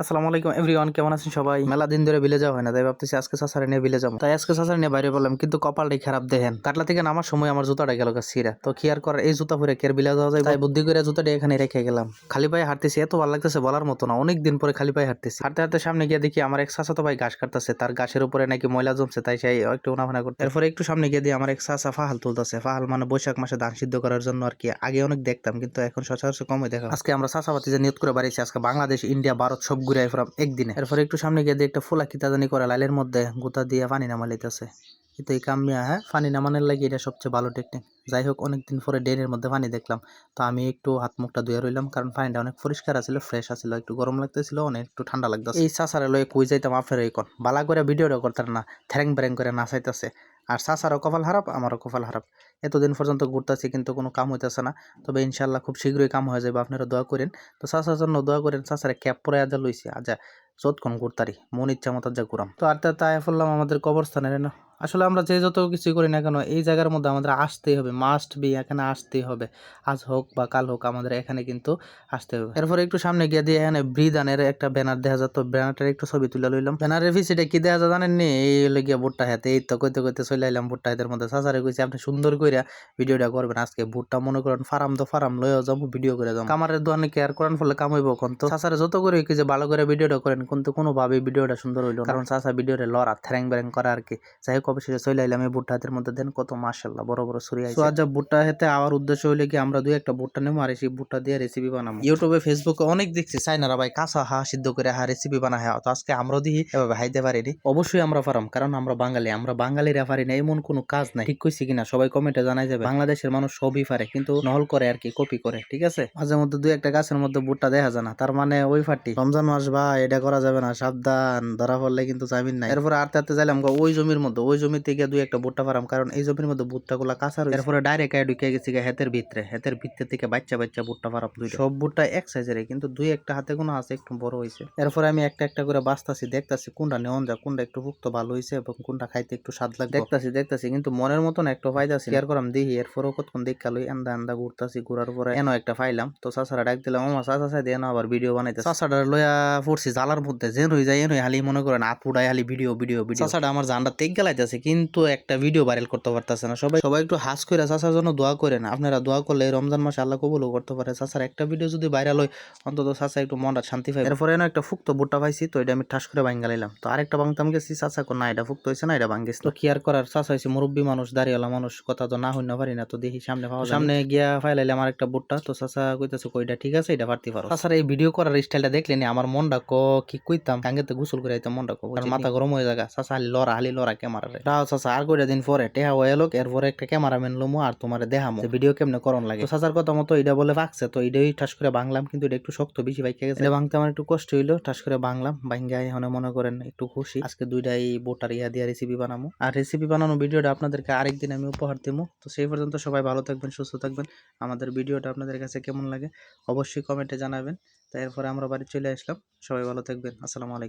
আসসালামু আলাইকুম এভরিওয়ান, কেমন আছেন সবাই? মেলা দিন ধরে বিলে যাওয়া হয় না, তাই ভাবতেছি আজকে চাচারে নিয়ে বিলে যাবো। তাই আজকে চাচারে নিয়ে বাইরে বললাম, কিন্তু কপালটাই খারাপ দেখেন। কাটলা থেকে নামার সময় আমার জুতাটা গেল ছিঁড়া। তো কি আর করার, এই জুতা পরে কের বিলে যাওয়া যায়? তাই বুদ্ধি করে জুতাটা এখানে রেখে গেলাম। খালি পায়ে হাঁটতেছি, এত ভালো লাগতেছে বলার মতো না। অনেক দিন পরে খালি পায়ে হাঁটতেছি। হাঁটতে হাঁটতে সামনে গিয়ে দেখি আমার এক চাচা তো ভাই ঘাস কাটতেছে, তার ঘাসের উপরে নাকি ময়লা জমছে, তাই সেই একটু উনাফানা করতে। এরপরে একটু সামনে গিয়ে দিয়ে আমার এক চাচা ফাহাল তুলতেছে। ফাহাল মানে বৈশাখ মাসে ধান সিদ্ধ করার জন্য আর কি। আগে অনেক দেখতাম, কিন্তু এখন সচরাচর কমই দেখা। আজকে আমরা চাচাপাতি যে নিয়ত করে বাড়িছি, আজকে বাংলাদেশ, ইন্ডিয়া, ভারত সব ঘুরে ফেরাম একদিনে। এরপরে একটু সামনে গিয়ে দিয়ে একটা ফুলা কিতাদানি করে লাইলের মধ্যে গুতা দিয়ে পানি নামা লইতেছে। কিন্তু এই কামিয়া, হ্যাঁ, পানি নামানোর লাগে এটা সবচেয়ে ভালো টেকনিক। যাই হোক, অনেকদিন পরে ড্রেনের মধ্যে পানি দেখলাম, তো আমি একটু হাত মুখটা ধুয়ে রইলাম, কারণ পানিটা অনেক পরিষ্কার আছিল, ফ্রেশ আছিল। একটু গরম লাগতেছিল, অনেক একটু ঠান্ডা লাগতেছে। এই চাচারে লয়ে কই যাইতাম আপনার এই বালা করে ভিডিওটা করতার না, থ্যাং ব্যাং করে নাচাইতেছে। আর চাচারও কপাল খারাপ, আমারও কপাল খারাপ। এতদিন পর্যন্ত ঘুরতেছি, কিন্তু কোনো কাম হইতেছে না। তবে ইনশাল্লাহ খুব শীঘ্রই কাম হয়ে যাবে, আপনারা দোয়া করেন। তো চাচার জন্য দোয়া করেন। চাচারে ক্যাপ পরে আজা লইছি, আজা যতক্ষণ ঘুরতারি মন ইচ্ছা মতো যা ঘুরাম। তো আর তাই বললাম আমাদের কবরস্থানের না। আসলে আমরা যে যত কিছু করি না কেন, এই জায়গার মধ্যে আমাদের আসতেই হবে, মাস্ট বি, এখানে আসতেই হবে। আজ হোক বা কাল হোক, আমাদের এখানে কিন্তু আসতে হবে। এরপরে একটু সামনে গিয়ে দিয়ে এখানে ব্রিদানের একটা ব্যানার দেখা যেত, ব্যানারটার একটু ছবি তুলে লইলাম। ব্যানারের পিছিয়ে কি দেখা যায় জানেন নি? এই হলে গিয়ে ভুট্টা হাতে, এই তো কইতে কইতে চলে আইলাম ভুট্টা হাতের মধ্যে। চাচারে কইছি আপনি সুন্দর কইরা ভিডিওটা করবেন আজকে। ভুট্টা মনে করেন ফার্ম তো ফার্ম লয়ে যাবো, ভিডিও করে যাবো। কামারের দোকানে কেয়ার করেন ফলে কাম হইব। কোন তো চাচারে যত করে কি যে ভালো করে ভিডিওটা করেন, কিন্তু কোনোভাবে ভিডিওটা সুন্দর হইলো, কারণ চাচা ভিডিওটা লড়া থ্যাং ব্যাং করা আর কি। যাই হোক, অবশেষে চলে আইলাম এই ভুট্টা হাতের মধ্যে। দেন কত মাশাআল্লাহ বড় বড় ছুরি আইছে। আজ ভুট্টা হাতে আওয়ার উদ্দেশ্য হইলে কি আমরা দুই একটা ভুট্টা নেবো, আর এই ভুট্টা দিয়ে রেসিপি বানাবো। ইউটিউবে ফেসবুকে অনেক দেখছি চাইনারা ভাই কাঁচা সিদ্ধ করে রেসিপি বানায়। তো আজকে আমরাও দিই এভাবে হাইতে পারিনি। অবশ্যই আমরা পারাম, কারণ আমরা বাঙালি। আমরা বাঙালিরা পারি না এমন কোনো কাজ নাই। ঠিক কইছি কিনা সবাই কমেন্টে জানাই যাবে। বাংলাদেশের মানুষ সবই পারে, কিন্তু নহল করে আর কি, কপি করে। ঠিক আছে, মাঝে মধ্যে দুই একটা গাছের মধ্যে ভুট্টা দেখা যায় না, তার মানে ওই ফাটি রমজান মাস বা এটা করা যাবে না, সাবধান, ধরা পড়লে কিন্তু জামিন নাই। এরপরে আরতে আরতে যাইলাম ওই জমির মধ্যে, ওই জমিতে গিয়ে দুই একটা ভুট্টা পারাম, কারণ এই জমির মধ্যে ভুট্টা গুলা কাঁচা রয়েছে। এরপরে ডাইরেক্ট ঢুকে গেছি হেতের ভিতরে, হেতের ভিতর থেকে বাচ্চা বাচ্চা ভুট্টা পারাম। সব ভুট্টা এক সাইজের, কিন্তু দুই একটা হাতে কোনো আছে একটু বড় হয়েছে। এরপরে আমি একটা একটা করে বাঁচতাছি, দেখতাছি কোনটা নেওয়া যায়, কোনটা একটু পুক্ত ভালো হয়েছে এবং কোনটা খাইতে একটু স্বাদ লাগে। দেখতাছি কিন্তু মনের মতন একটা পাইতাছি, শেয়ার করাম দিই। এরপরও কতক্ষণ দেখা লই, এন্দা এন্দা ঘুরতাছি, ঘুরার পরে এনো একটা পাইলাম। তো চাচারা ডাক দিলাম, আমার চাচা চাই দিয়ে আবার ভিডিও বানাইতে। চাচাটা লইয়া পড়ছি জালার মধ্যে, যেন হয়ে যায় এনই হালি মনে করেন হাত উড়াই হালি ভিডিও ভিডিও ভিডিও। চাচাটা আমার জানটা তেক গেলাইতেছে, কিন্তু একটা ভিডিও ভাইরাল করতে পারতেছে না। সবাই সবাই একটু হাস করে চাচার জন্য দোয়া করেন। আপনারা দোয়া করলে রমজান মাসে আল্লাহ কবুলও করতে পারে। চাচার একটা ভিডিও যদি ভাইরাল হয়, অন্তত চাচা একটু মনটা শান্তি পাই। এরপরে এনে একটা ফুক্ত ভুট্টা পাইছি, তো এটা আমি ঠাস করে ভাঙ্গালাইলাম। তো আরেকটা ভাঙতাম গেছি, চাচা না এটা ফুক্ত হয়েছে না, এটা ভাঙ্গেছে। তো কি আর করার, চাচা হয়েছে মুরব্বী মানুষ, দাঁড়িয়েলা মানুষ, কথা তো না হইনা পারি না। তো দেখি সামনে পাওয়া, সামনে গিয়া ফাইলাইলে আমার একটা ভুট্টা। তো চাচা কইতেছে কইটা ঠিক আছে, এটা পারতে পারো। চাচার এই ভিডিও করার স্টাইলটা দেখলেনি আমার মনটা কি কইতাম, কাঙ্গেতে গোসল করে আইতাম মনটা কারণ মাথা গরম হয়ে যায়। চাচা হালি লড়া ক্যামেরারে। রাও চাচা আর কয়টা দিন পরে টেহা হয়ে লোক, এরপরে একটা ক্যামেরাম্যান লমু আর তোমার দেখামো ভিডিও কেমনে করন লাগে। তো চাচার কথা মতো এটা বলে ভাগছে, তো এটাই ঠাস করে বাংলাম, কিন্তু এটা একটু শক্ত বেশি বাইকে গেছে। এটা ভাঙতে আমার একটু কষ্ট হইলো, ঠাস করে বাংলাম। ভাঙ্গা এখন মনে করেন একটু খুশি। আজকে দুইটাই বোটার দিয়া রেসিপি বানাবো। আর রেসিপি বানানো ভিডিওটা আপনাদেরকে আরেকদিন আমি উপহার দেবো। তো সেই পর্যন্ত সবাই ভালো থাকবেন, সুস্থ থাকবেন। আমাদের ভিডিওটা আপনাদের কাছে কেমন লাগে অবশ্যই কমেন্টে জানাবেন। তো এরপরে আমরা বাড়ি চলে আসলাম। সবাই ভালো থাকবেন। আসসালামু আলাইকুম।